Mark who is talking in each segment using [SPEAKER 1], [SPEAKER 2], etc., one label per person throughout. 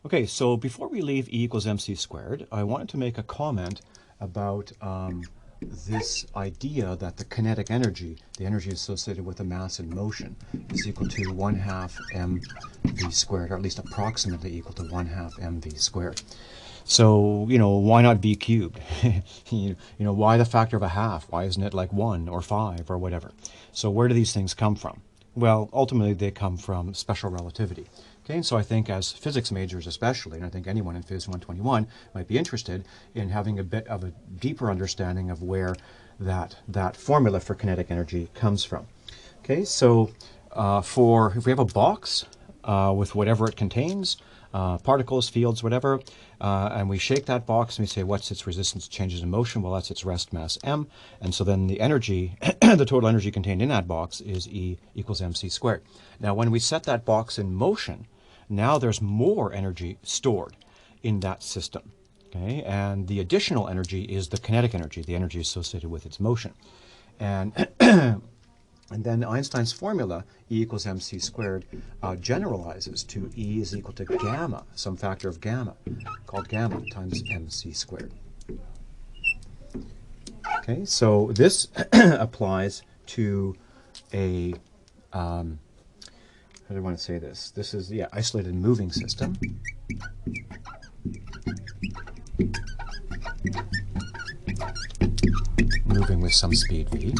[SPEAKER 1] Okay, so before we leave E equals mc squared, I wanted to make a comment about this idea that the kinetic energy, the energy associated with a mass in motion, is equal to 1/2 mv squared, or at least approximately equal to 1/2 mv squared. So, why not v cubed? Why the factor of a half? Why isn't it like 1 or 5 or whatever? So where do these things come from? Well, ultimately they come from special relativity. Okay, and so I think as physics majors especially, and I think anyone in Phys 121 might be interested in having a bit of a deeper understanding of where that formula for kinetic energy comes from. Okay, so if we have a box with whatever it contains, particles, fields, whatever, and we shake that box and we say, what's its resistance to changes in motion? Well, that's its rest mass m, and so then the energy, the total energy contained in that box is E equals mc squared. Now, when we set that box in motion, now there's more energy stored in that system. Okay, and the additional energy is the kinetic energy, the energy associated with its motion. And and then Einstein's formula, E equals mc squared, generalizes to E is equal to gamma, some factor of gamma, called gamma times mc squared. Okay, so this applies to a, how do I want to say this? This is, isolated moving system. Moving with some speed v.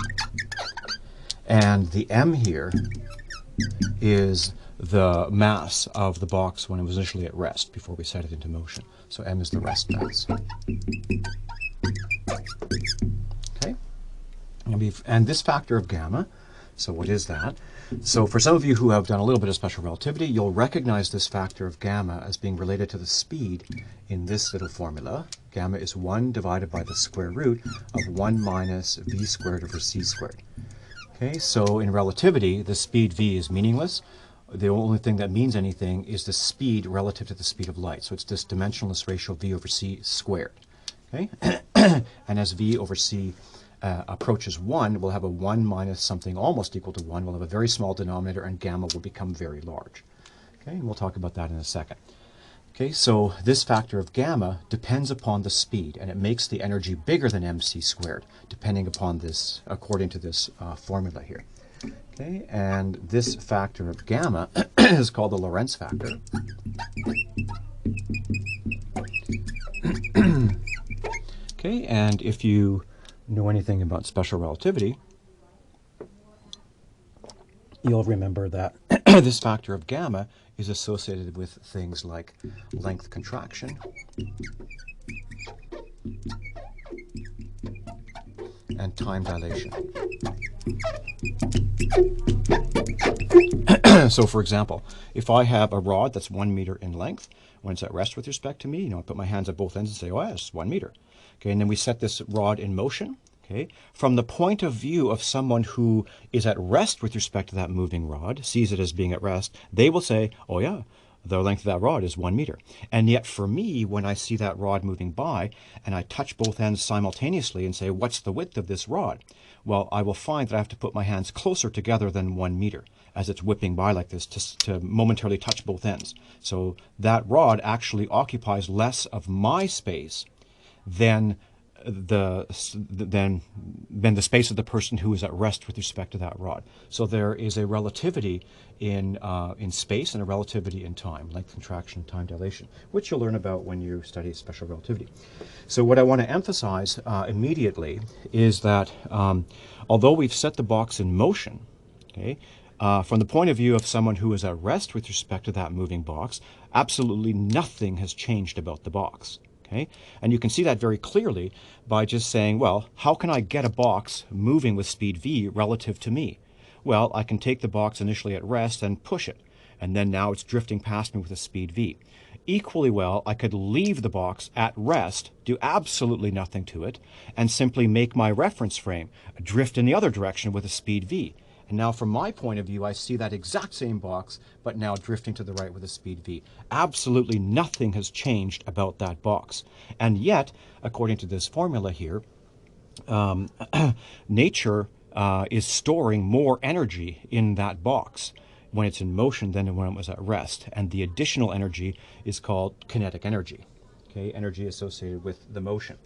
[SPEAKER 1] And the m here is the mass of the box when it was initially at rest, before we set it into motion. So m is the rest mass. Okay? And this factor of gamma, so what is that? So for some of you who have done a little bit of special relativity, you'll recognize this factor of gamma as being related to the speed in this little formula. Gamma is 1 divided by the square root of 1 minus v squared over c squared. Okay, so in relativity, the speed v is meaningless. The only thing that means anything is the speed relative to the speed of light. So it's this dimensionless ratio v over c squared. Okay, and as v over c approaches 1, we'll have a 1 minus something almost equal to 1. We'll have a very small denominator, and gamma will become very large. Okay, and we'll talk about that in a second. Okay, so this factor of gamma depends upon the speed, and it makes the energy bigger than mc squared, depending upon this, according to this formula here. Okay, and this factor of gamma is called the Lorentz factor. Okay, and if you know anything about special relativity, you'll remember that this factor of gamma is associated with things like length contraction and time dilation. So for example, if I have a rod that's 1 meter in length, when it's at rest with respect to me, I put my hands at both ends and say, oh, yes, 1 meter. Okay, and then we set this rod in motion. Okay, from the point of view of someone who is at rest with respect to that moving rod, sees it as being at rest, they will say, oh yeah, the length of that rod is 1 meter. And yet for me, when I see that rod moving by and I touch both ends simultaneously and say, what's the width of this rod? Well, I will find that I have to put my hands closer together than 1 meter as it's whipping by like this to momentarily touch both ends. So that rod actually occupies less of my space than the space of the person who is at rest with respect to that rod. So there is a relativity in space and a relativity in time, length contraction, time dilation, which you'll learn about when you study special relativity. So what I want to emphasize immediately is that although we've set the box in motion, okay, from the point of view of someone who is at rest with respect to that moving box, absolutely nothing has changed about the box. Okay? And you can see that very clearly by just saying, well, how can I get a box moving with speed v relative to me? Well, I can take the box initially at rest and push it, and then now it's drifting past me with a speed v. Equally well, I could leave the box at rest, do absolutely nothing to it, and simply make my reference frame drift in the other direction with a speed v. And now from my point of view, I see that exact same box, but now drifting to the right with a speed v. Absolutely nothing has changed about that box. And yet, according to this formula here, nature is storing more energy in that box. when it's in motion than when it was at rest. And the additional energy is called kinetic energy, okay, energy associated with the motion.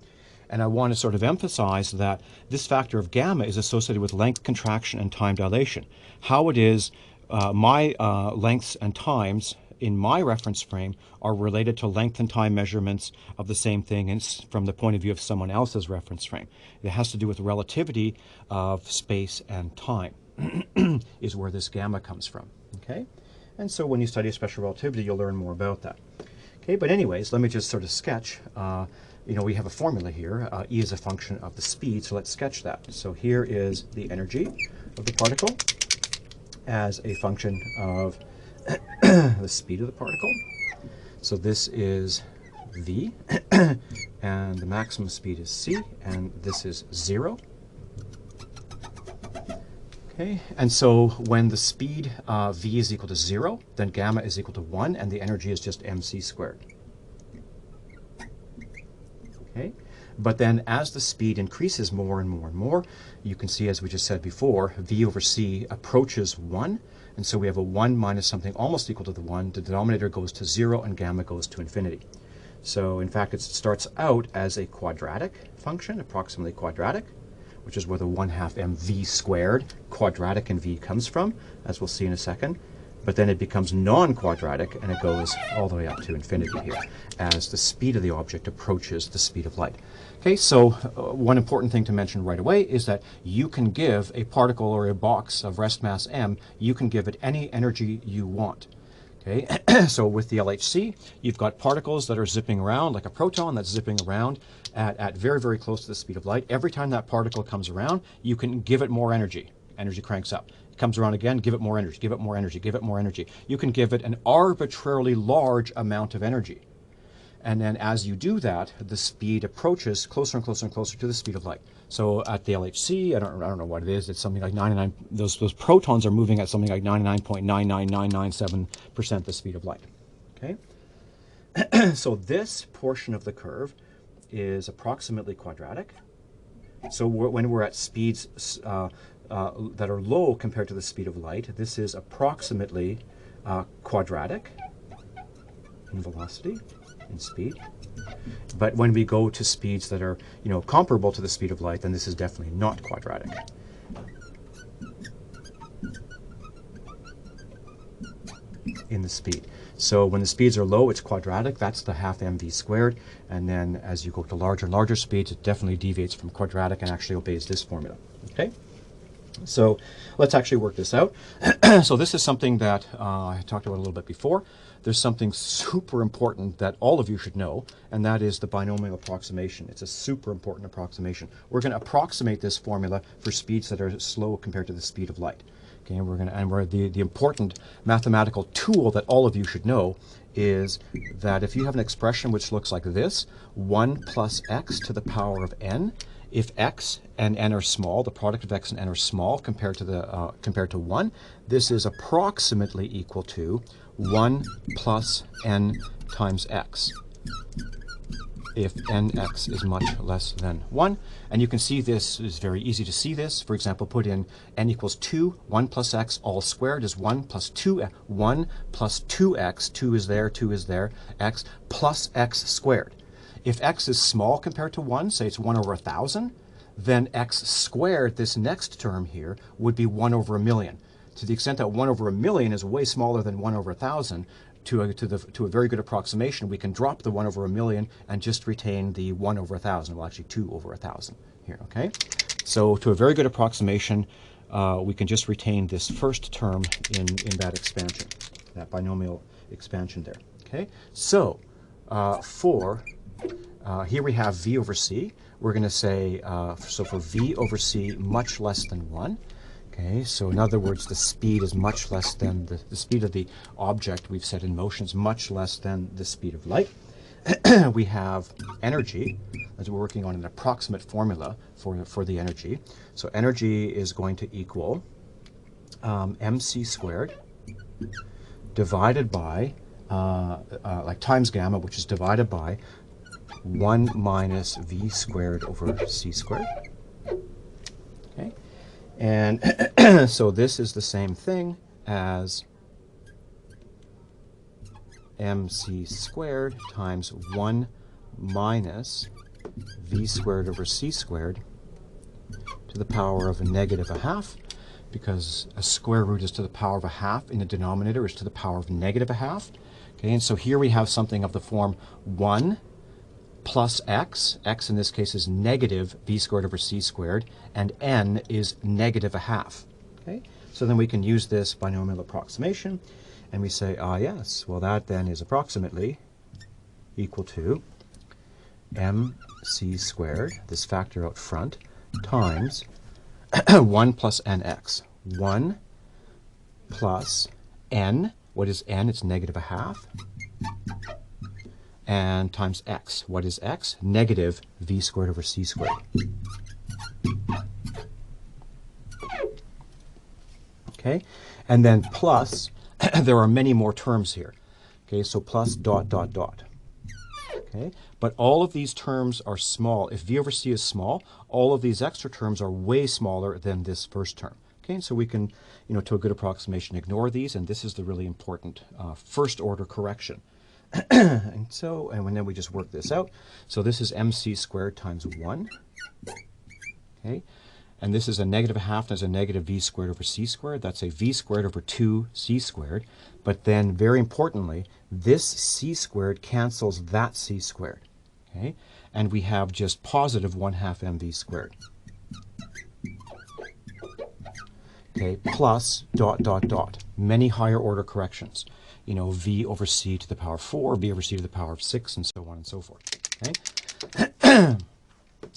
[SPEAKER 1] And I want to sort of emphasize that this factor of gamma is associated with length contraction and time dilation. How it is my lengths and times in my reference frame are related to length and time measurements of the same thing and from the point of view of someone else's reference frame. It has to do with relativity of space and time is where this gamma comes from, okay? And so when you study special relativity, you'll learn more about that. Okay, but anyways, let me just sort of sketch. You know, we have a formula here. E is a function of the speed, so let's sketch that. So here is the energy of the particle as a function of the speed of the particle. So this is v, and the maximum speed is c, and this is 0. Okay, and so when the speed v is equal to 0, then gamma is equal to 1, and the energy is just mc squared. Okay, but then as the speed increases more and more and more, you can see, as we just said before, v over c approaches 1, and so we have a 1 minus something almost equal to the 1. The denominator goes to 0, and gamma goes to infinity. So in fact, it starts out as a quadratic function, approximately quadratic, which is where the 1/2 mv squared quadratic in v comes from, as we'll see in a second. But then it becomes non-quadratic, and it goes all the way up to infinity here as the speed of the object approaches the speed of light. Okay, so one important thing to mention right away is that you can give a particle or a box of rest mass m, you can give it any energy you want. Okay, so with the LHC, you've got particles that are zipping around, like a proton that's zipping around at very, very close to the speed of light. Every time that particle comes around, you can give it more energy. Energy cranks up. It comes around again, give it more energy, give it more energy, give it more energy. You can give it an arbitrarily large amount of energy. And then as you do that, the speed approaches closer and closer and closer to the speed of light. So at the LHC, I don't know what it is, it's something like 99, those protons are moving at something like 99.99997% the speed of light. Okay? So this portion of the curve is approximately quadratic. So when we're at speeds that are low compared to the speed of light, this is approximately quadratic in velocity, in speed. But when we go to speeds that are, you know, comparable to the speed of light, then this is definitely not quadratic. In the speed. So when the speeds are low, it's quadratic. That's the 1/2 mv squared. And then as you go to larger and larger speeds, it definitely deviates from quadratic and actually obeys this formula. Okay? So let's actually work this out. So this is something that I talked about a little bit before. There's something super important that all of you should know, and that is the binomial approximation. It's a super important approximation. We're going to approximate this formula for speeds that are slow compared to the speed of light. Okay, and the important mathematical tool that all of you should know is that if you have an expression which looks like this, 1 plus x to the power of n, if x and n are small, the product of x and n are small compared to 1, this is approximately equal to 1 plus n times x, if nx is much less than 1. And you can see this is very easy to see this. For example, put in n equals 2, 1 plus x all squared is 1 plus 2, 1 plus 2x, 2 is there, x plus x squared. If x is small compared to 1, say it's 1 over 1,000, then x squared, this next term here, would be 1 over 1,000,000. To the extent that 1 over 1,000,000 is way smaller than 1 over 1,000, to a very good approximation, we can drop the 1 over 1,000,000 and just retain the 1 over 1,000, well actually 2 over 1,000 here, okay? So to a very good approximation, we can just retain this first term in that expansion, that binomial expansion there, okay? So here we have v over c. We're going to say, so for v over c much less than 1, okay, so in other words, the speed is much less than the speed of the object we've set in motion is much less than the speed of light. We have energy, as we're working on an approximate formula for the energy. So energy is going to equal mc squared divided by, like times gamma, which is divided by 1 minus v squared over c squared. Okay, and so this is the same thing as mc squared times 1 minus v squared over c squared to the power of a negative a half, because a square root is to the power of a half in the denominator is to the power of negative a half. Okay, and so here we have something of the form 1 plus x. X in this case is negative v squared over c squared, and n is negative a half. Okay, so then we can use this binomial approximation, and we say, ah yes, well that then is approximately equal to mc squared, this factor out front, times 1 plus nx. 1 plus n, what is n? It's negative a half. And times x. What is x? Negative v squared over c squared. Okay, and then plus, there are many more terms here. Okay, so plus dot dot dot. Okay, but all of these terms are small. If v over c is small, all of these extra terms are way smaller than this first term. Okay, so we can, to a good approximation, ignore these, and this is the really important first order correction. and then we just work this out. So this is mc squared times 1. Okay, and this is a negative a half, there's a negative v squared over c squared. That's a v squared over 2c squared. But then, very importantly, this c squared cancels that c squared. Okay, and we have just positive 1/2 mv squared. Okay, plus dot dot dot. Many higher order corrections. V over c to the power of 4, v over c to the power of 6, and so on and so forth. Okay?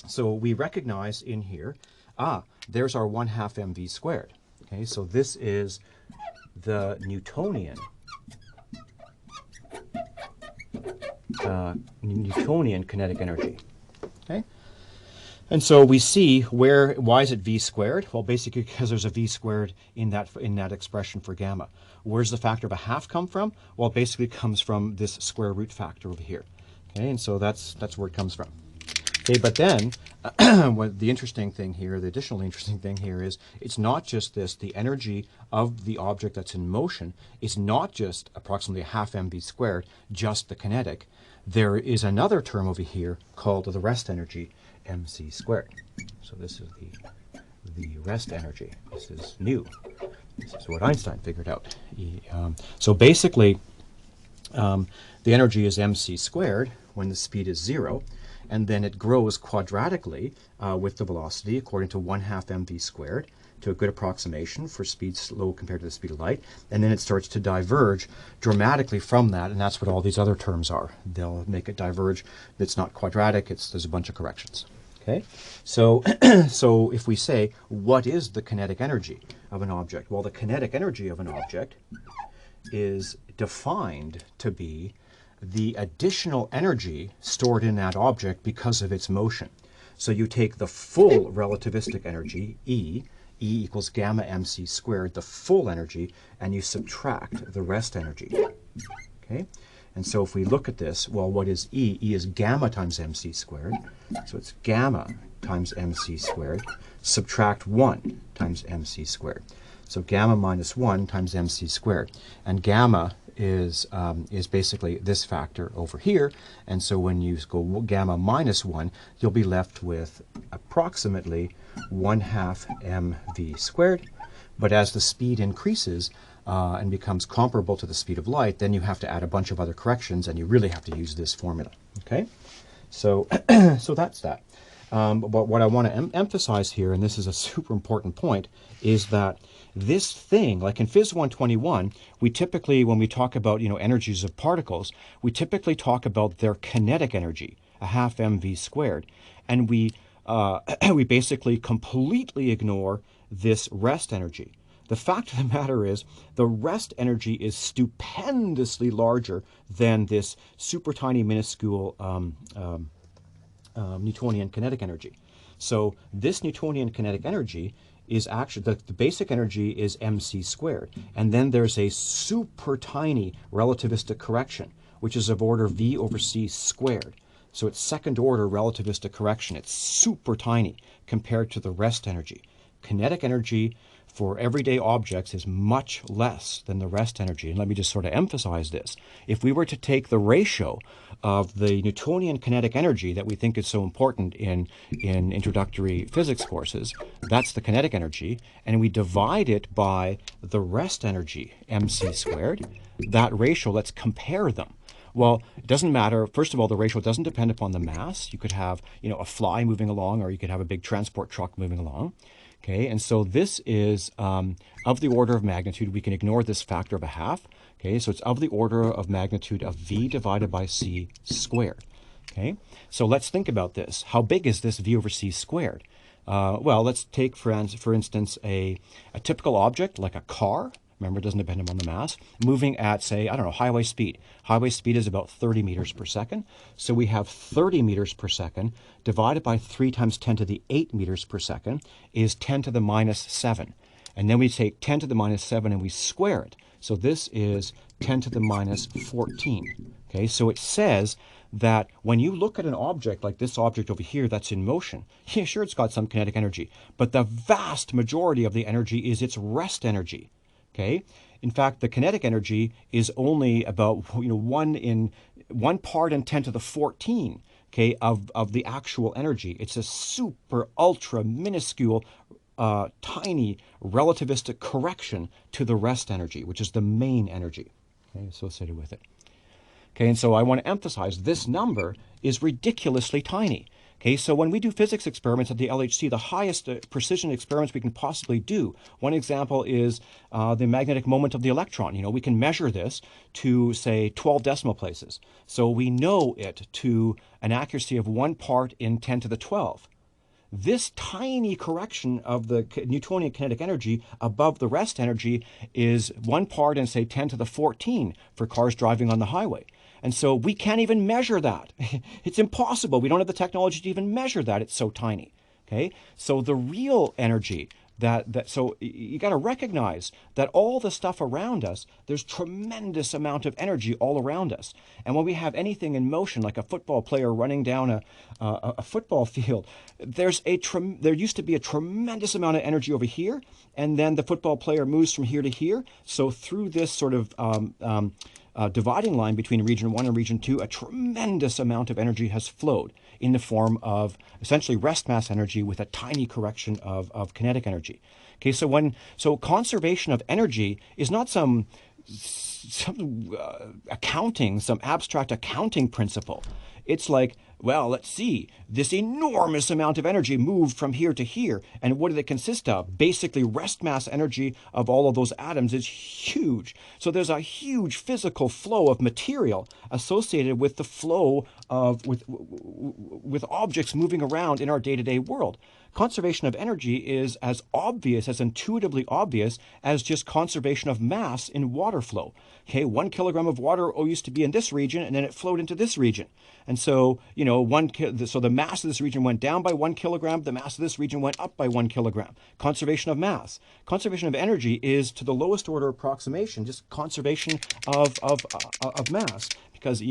[SPEAKER 1] So we recognize in here, there's our 1/2 mv squared. Okay, so this is the Newtonian kinetic energy. Okay? And so we see why is it v squared? Well, basically because there's a v squared in that expression for gamma. Where's the factor of a half come from? Well, it basically comes from this square root factor over here. Okay, and so that's where it comes from. Okay, but then what the interesting thing here, the additional interesting thing here is it's not just this, the energy of the object that's in motion is not just approximately 1/2 mv squared, just the kinetic. There is another term over here called the rest energy, mc squared. So this is the rest energy. This is new. This is what Einstein figured out. So basically, the energy is mc squared when the speed is 0, and then it grows quadratically with the velocity according to 1/2 mv squared, to a good approximation for speed slow compared to the speed of light, and then it starts to diverge dramatically from that, and that's what all these other terms are. They'll make it diverge. It's not quadratic, there's a bunch of corrections. Okay, so so if we say, what is the kinetic energy of an object? Well, the kinetic energy of an object is defined to be the additional energy stored in that object because of its motion. So you take the full relativistic energy, E equals gamma mc squared, the full energy, and you subtract the rest energy. Okay? And so if we look at this, well, what is E? E is gamma times mc squared. So it's gamma times mc squared, subtract 1 times mc squared. So gamma minus 1 times mc squared. And gamma is basically this factor over here. And so when you go gamma minus 1, you'll be left with approximately 1/2 mv squared. But as the speed increases and becomes comparable to the speed of light, then you have to add a bunch of other corrections, and you really have to use this formula. Okay, so so that's that. But what I want to emphasize here, and this is a super important point, is that this thing, like in Phys 121, we typically, when we talk about energies of particles, we typically talk about their kinetic energy, 1/2 mv squared, and we we basically completely ignore this rest energy. The fact of the matter is, the rest energy is stupendously larger than this super tiny, minuscule Newtonian kinetic energy. So this Newtonian kinetic energy is actually, the basic energy is mc squared. And then there's a super tiny relativistic correction, which is of order v over c squared. So it's second order relativistic correction. It's super tiny compared to the rest energy. Kinetic energy for everyday objects is much less than the rest energy. And let me just sort of emphasize this. If we were to take the ratio of the Newtonian kinetic energy that we think is so important in introductory physics courses, that's the kinetic energy, and we divide it by the rest energy, mc squared, that ratio, let's compare them. Well, it doesn't matter. First of all, the ratio doesn't depend upon the mass. You could have, a fly moving along, or you could have a big transport truck moving along. Okay, and so this is of the order of magnitude. We can ignore this factor of a half. Okay, so it's of the order of magnitude of v divided by c squared. Okay, so let's think about this. How big is this v over c squared? Well, let's take, for instance, a typical object like a car. Remember, it doesn't depend upon the mass. Moving at, say, I don't know, highway speed. Highway speed is about 30 meters per second. So we have 30 meters per second divided by 3 times 10 to the 8 meters per second is 10 to the minus 7. And then we take 10 to the minus 7 and we square it. So this is 10 to the minus 14. Okay, so it says that when you look at an object like this object over here that's in motion, yeah, sure, it's got some kinetic energy, but the vast majority of the energy is its rest energy. Okay. In fact, the kinetic energy is only about 1 part in 10 to the 14. Okay, of the actual energy. It's a super ultra minuscule, tiny relativistic correction to the rest energy, which is the main energy, okay, associated with it. Okay, and so I want to emphasize this number is ridiculously tiny. Okay, so when we do physics experiments at the LHC, the highest precision experiments we can possibly do, one example is the magnetic moment of the electron. We can measure this to, say, 12 decimal places. So we know it to an accuracy of 1 part in 10 to the 12. This tiny correction of the Newtonian kinetic energy above the rest energy is 1 part in, say, 10 to the 14 for cars driving on the highway. And so we can't even measure that. It's impossible. We don't have the technology to even measure that. It's so tiny. Okay? So the real energy so you got to recognize that all the stuff around us, there's tremendous amount of energy all around us. And when we have anything in motion, like a football player running down a football field, there used to be a tremendous amount of energy over here, and then the football player moves from here to here. So through this sort of dividing line between region 1 and region 2, a tremendous amount of energy has flowed in the form of essentially rest mass energy with a tiny correction of kinetic energy. Okay, so conservation of energy is not some abstract accounting principle. It's like, well, let's see, this enormous amount of energy moved from here to here. And what did it consist of? Basically, rest mass energy of all of those atoms is huge. So there's a huge physical flow of material associated with the flow of with objects moving around in our day-to-day world. Conservation of energy is as obvious, as intuitively obvious as just conservation of mass in water flow. Okay, 1 kilogram of water used to be in this region, and then it flowed into this region. And so, so the mass of this region went down by 1 kilogram, the mass of this region went up by 1 kilogram. Conservation of mass. Conservation of energy is, to the lowest order approximation, just conservation of mass, because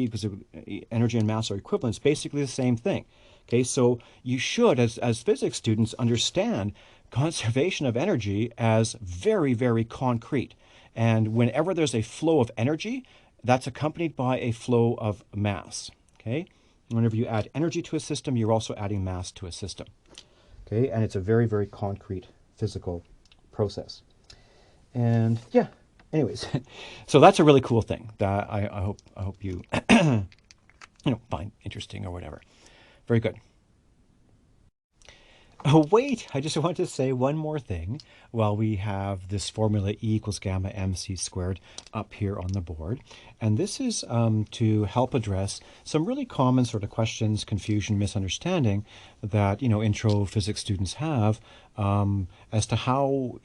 [SPEAKER 1] energy and mass are equivalent. It's basically the same thing. Okay, so you should, as physics students, understand conservation of energy as very, very concrete. And whenever there's a flow of energy, that's accompanied by a flow of mass. Okay, whenever you add energy to a system, you're also adding mass to a system. Okay, and it's a very, very concrete physical process. And yeah, anyways, so that's a really cool thing that I hope you find interesting or whatever. Very good. Oh, wait, I just want to say one more thing while we have this formula E equals gamma mc squared up here on the board. And this is to help address some really common sort of questions, confusion, misunderstanding that, intro physics students have as to how,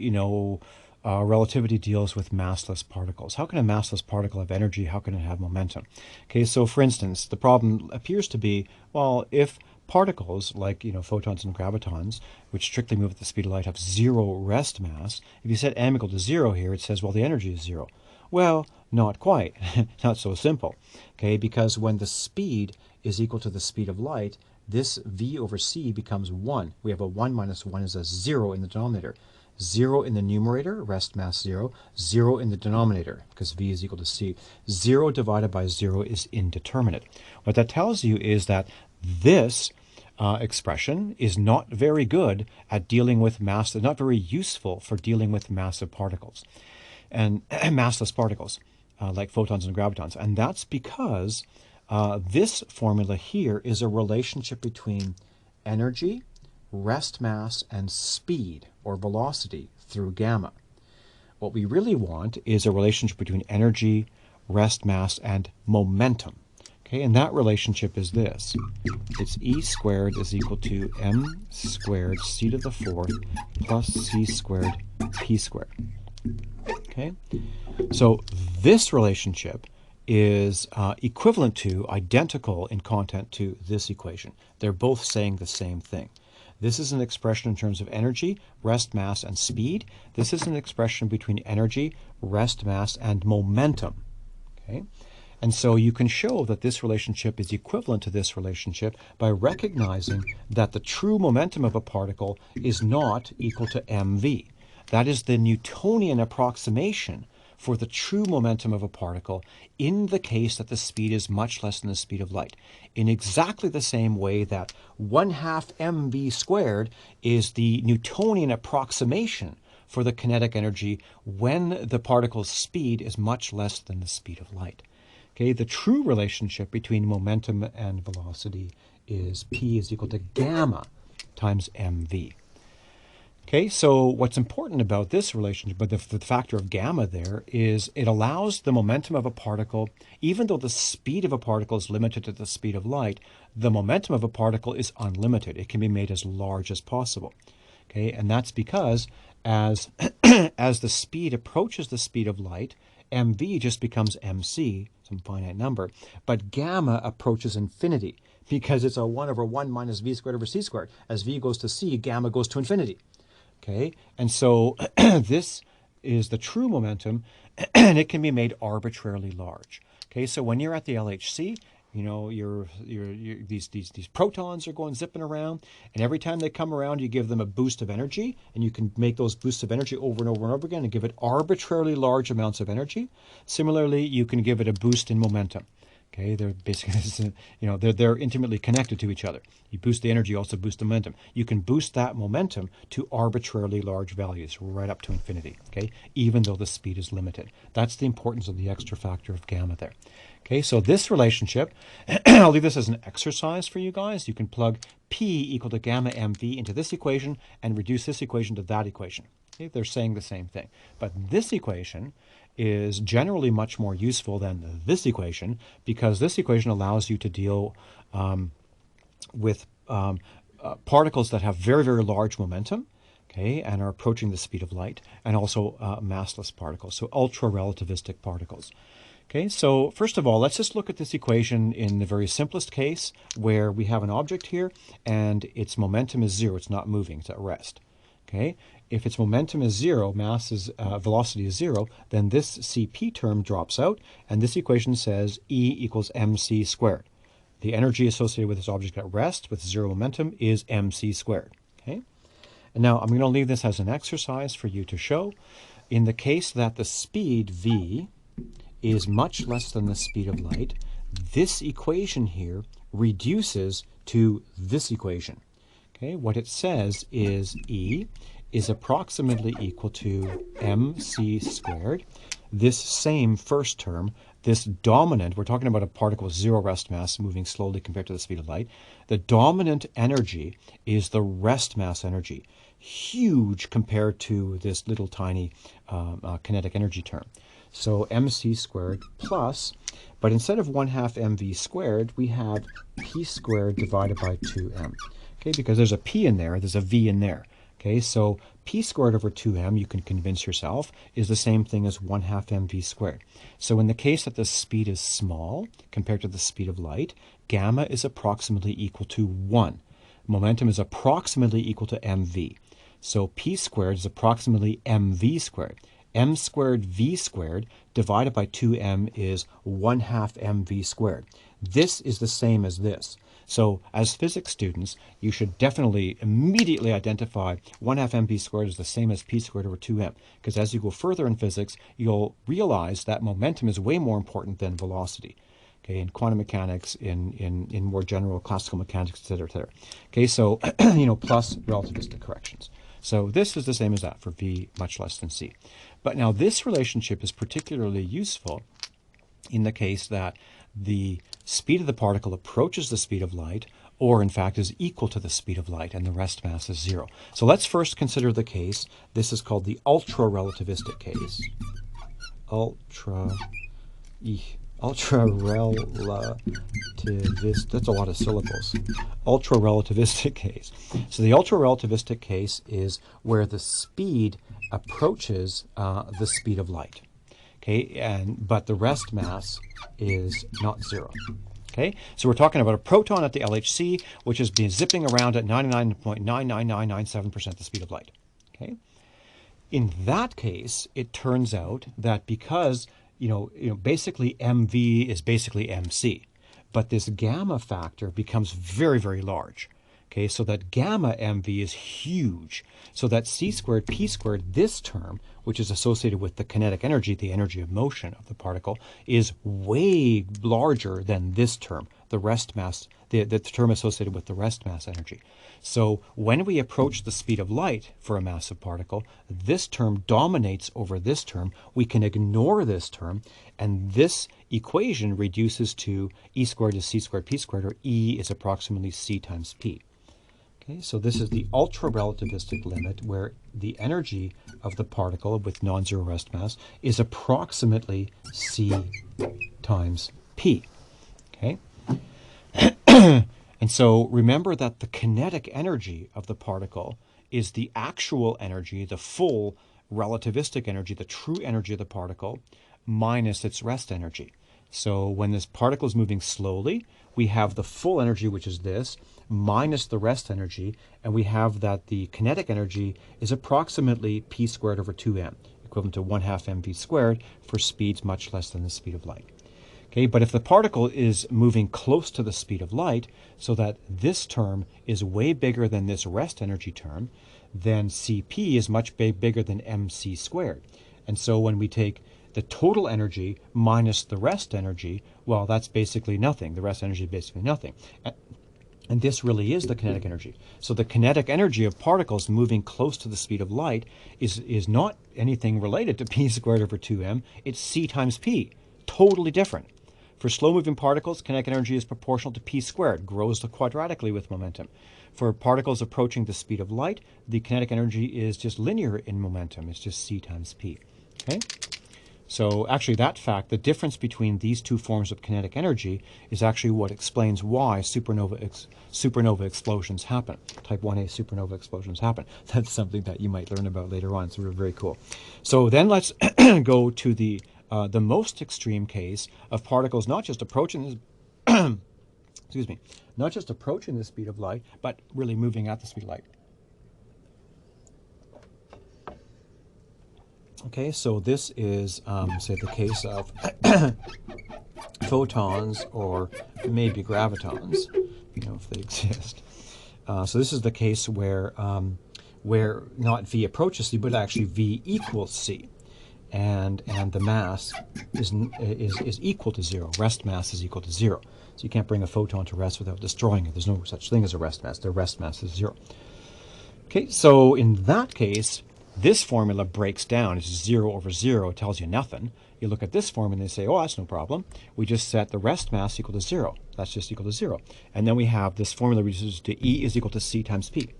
[SPEAKER 1] relativity deals with massless particles. How can a massless particle have energy? How can it have momentum? Okay, so for instance, the problem appears to be, well, if particles like photons and gravitons, which strictly move at the speed of light, have zero rest mass, if you set m equal to 0 here, it says, well, the energy is 0. Well, not quite. Not so simple. Okay, because when the speed is equal to the speed of light, this v over c becomes 1. We have a 1 minus 1 is a 0 in the denominator. 0 in the numerator, rest mass 0, 0 in the denominator, because V is equal to C. 0 divided by 0 is indeterminate. What that tells you is that this expression is not very good at dealing with mass, not very useful for dealing with massive particles and massless particles like photons and gravitons. And that's because this formula here is a relationship between energy, rest mass, and speed or velocity through gamma. What we really want is a relationship between energy, rest mass, and momentum. Okay, and that relationship is this. It's E squared is equal to m squared c to the fourth plus c squared p squared. Okay, so this relationship is equivalent to, identical in content to this equation. They're both saying the same thing. This is an expression in terms of energy, rest mass, and speed. This is an expression between energy, rest mass, and momentum. Okay? And so you can show that this relationship is equivalent to this relationship by recognizing that the true momentum of a particle is not equal to mv. That is the Newtonian approximation for the true momentum of a particle in the case that the speed is much less than the speed of light. In exactly the same way that 1/2 mv squared is the Newtonian approximation for the kinetic energy when the particle's speed is much less than the speed of light. Okay, the true relationship between momentum and velocity is P is equal to gamma times mv. Okay, so what's important about this relationship, but the factor of gamma there, is it allows the momentum of a particle, even though the speed of a particle is limited to the speed of light, the momentum of a particle is unlimited. It can be made as large as possible. Okay, and that's because as, as the speed approaches the speed of light, mv just becomes mc, some finite number, but gamma approaches infinity because it's a 1 over 1 minus v squared over c squared. As v goes to c, gamma goes to infinity. Okay, and so this is the true momentum, and it can be made arbitrarily large. Okay, so when you're at the LHC, you know, these protons are going zipping around, and every time they come around, you give them a boost of energy, and you can make those boosts of energy over and over and over again and give it arbitrarily large amounts of energy. Similarly, you can give it a boost in momentum. Okay, they're basically, you know, they're intimately connected to each other. You boost the energy, you also boost the momentum. You can boost that momentum to arbitrarily large values, right up to infinity, okay, even though the speed is limited. That's the importance of the extra factor of gamma there. Okay, so this relationship, I'll leave this as an exercise for you guys. You can plug P equal to gamma mv into this equation and reduce this equation to that equation. Okay, they're saying the same thing. But this equation is generally much more useful than this equation because this equation allows you to deal with particles that have very, very large momentum, okay, and are approaching the speed of light, and also massless particles, so ultra-relativistic particles. Okay, so first of all, let's just look at this equation in the very simplest case where we have an object here and its momentum is 0, it's not moving, it's at rest. Okay, if its momentum is 0, velocity is 0, then this Cp term drops out, and this equation says E equals mc squared. The energy associated with this object at rest with 0 momentum is mc squared. Okay, and now I'm going to leave this as an exercise for you to show. In the case that the speed v is much less than the speed of light, this equation here reduces to this equation. Okay, what it says is E is approximately equal to mc squared. This same first term, this dominant, we're talking about a particle with 0 rest mass moving slowly compared to the speed of light. The dominant energy is the rest mass energy, huge compared to this little tiny kinetic energy term. So mc squared plus, but instead of 1/2 mv squared, we have p squared divided by 2m. Okay, because there's a p in there, there's a v in there. Okay, so p squared over 2m, you can convince yourself, is the same thing as 1/2 mv squared. So in the case that the speed is small compared to the speed of light, gamma is approximately equal to 1. Momentum is approximately equal to mv. So p squared is approximately mv squared. M squared v squared divided by 2m is 1/2 mv squared. This is the same as this. So as physics students, you should definitely immediately identify 1/2 mv squared is the same as p squared over 2m, because as you go further in physics, you'll realize that momentum is way more important than velocity. Okay, in quantum mechanics, in more general classical mechanics, etc., etc. Okay, so plus relativistic corrections. So this is the same as that for v much less than c. But now this relationship is particularly useful in the case that the speed of the particle approaches the speed of light, or in fact is equal to the speed of light, and the rest mass is 0. So let's first consider the case. This is called the ultra-relativistic case. Ultra-relativist, that's a lot of syllables. Ultra-relativistic case. So the ultra-relativistic case is where the speed approaches the speed of light. Okay, but the rest mass is not 0. Okay, so we're talking about a proton at the LHC, which has been zipping around at 99.99997% the speed of light. Okay, in that case, it turns out that because basically mv is basically mc, but this gamma factor becomes very, very large. Okay, so that gamma mv is huge. So that c squared p squared, this term, which is associated with the kinetic energy, the energy of motion of the particle, is way larger than this term, the rest mass, the term associated with the rest mass energy. So when we approach the speed of light for a massive particle, this term dominates over this term. We can ignore this term, and this equation reduces to E squared is c squared p squared, or E is approximately c times p. Okay, so this is the ultra-relativistic limit, where the energy of the particle with non-zero rest mass is approximately c times p. Okay, and so remember that the kinetic energy of the particle is the actual energy, the full relativistic energy, the true energy of the particle, minus its rest energy. So when this particle is moving slowly, we have the full energy, which is this, minus the rest energy, and we have that the kinetic energy is approximately p squared over 2m, equivalent to 1/2 mv squared for speeds much less than the speed of light. Okay, but if the particle is moving close to the speed of light, so that this term is way bigger than this rest energy term, then Cp is much bigger than mc squared. And so when we take the total energy minus the rest energy, well, that's basically nothing. The rest energy is basically nothing. And this really is the kinetic energy. So the kinetic energy of particles moving close to the speed of light is not anything related to p squared over 2m. It's c times p. Totally different. For slow-moving particles, kinetic energy is proportional to p squared, grows quadratically with momentum. For particles approaching the speed of light, the kinetic energy is just linear in momentum. It's just c times p. Okay? So actually that fact, the difference between these two forms of kinetic energy, is actually what explains why supernova explosions happen. Type 1a supernova explosions happen. That's something that you might learn about later on. So very cool. So then let's go to the most extreme case of particles not just approaching this, excuse me, not just approaching the speed of light, but really moving at the speed of light. Okay, so this is, say, the case of photons, or maybe gravitons, if they exist. So this is the case where not V approaches C, but actually V equals C, and the mass is equal to 0. Rest mass is equal to 0. So you can't bring a photon to rest without destroying it. There's no such thing as a rest mass. The rest mass is 0. Okay, so in that case, this formula breaks down. It's 0 over 0. It tells you nothing. You look at this formula and they say, oh, that's no problem. We just set the rest mass equal to 0. That's just equal to 0. And then we have this formula reduces to E is equal to C times P.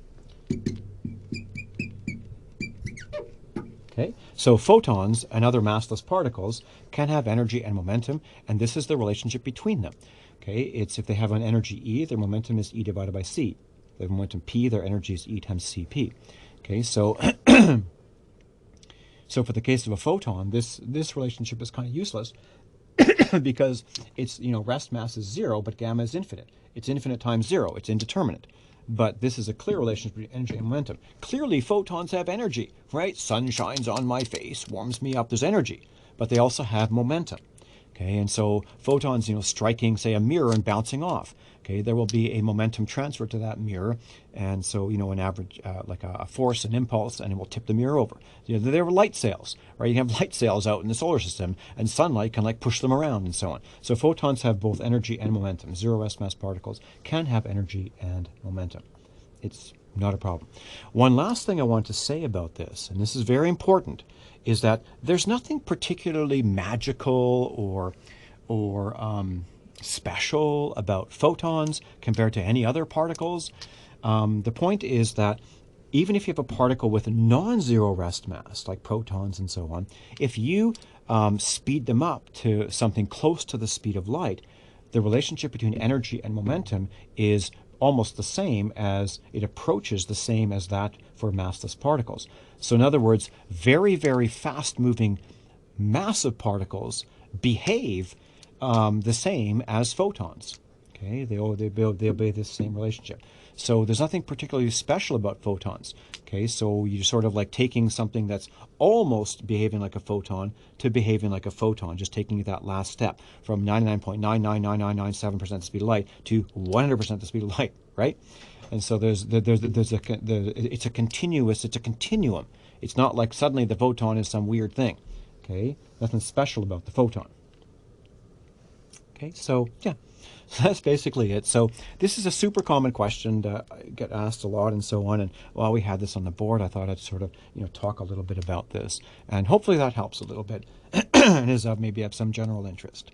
[SPEAKER 1] Okay, so photons and other massless particles can have energy and momentum, and this is the relationship between them. Okay, it's if they have an energy E, their momentum is E divided by C. If they have momentum P, their energy is E times Cp. Okay, so so for the case of a photon, this relationship is kind of useless because it's, rest mass is 0, but gamma is infinite. It's infinite times 0. It's indeterminate. But this is a clear relationship between energy and momentum. Clearly, photons have energy, right? Sun shines on my face, warms me up. There's energy, but they also have momentum. Okay, and so photons, striking, say, a mirror and bouncing off. Okay, there will be a momentum transfer to that mirror, and so an average, like a force, an impulse, and it will tip the mirror over. There were light sails, right? You have light sails out in the solar system, and sunlight can like push them around and so on. So photons have both energy and momentum. Zero S mass particles can have energy and momentum. It's not a problem. One last thing I want to say about this, and this is very important, is that there's nothing particularly magical or special about photons compared to any other particles. The point is that even if you have a particle with a non-zero rest mass, like protons and so on, if you speed them up to something close to the speed of light, the relationship between energy and momentum is almost the same as it approaches the same as that for massless particles. So in other words, very, very fast-moving massive particles behave the same as photons. Okay, they obey this same relationship. So there's nothing particularly special about photons. Okay, so you're sort of like taking something that's almost behaving like a photon to behaving like a photon, just taking that last step from 99.99997% the speed of light to 100% the speed of light, right? And so it's a continuum. It's not like suddenly the photon is some weird thing. Okay, nothing special about the photon. Okay, so yeah, so that's basically it. So this is a super common question that I get asked a lot and so on. And while we had this on the board, I thought I'd sort of talk a little bit about this, and hopefully that helps a little bit and is of maybe of some general interest.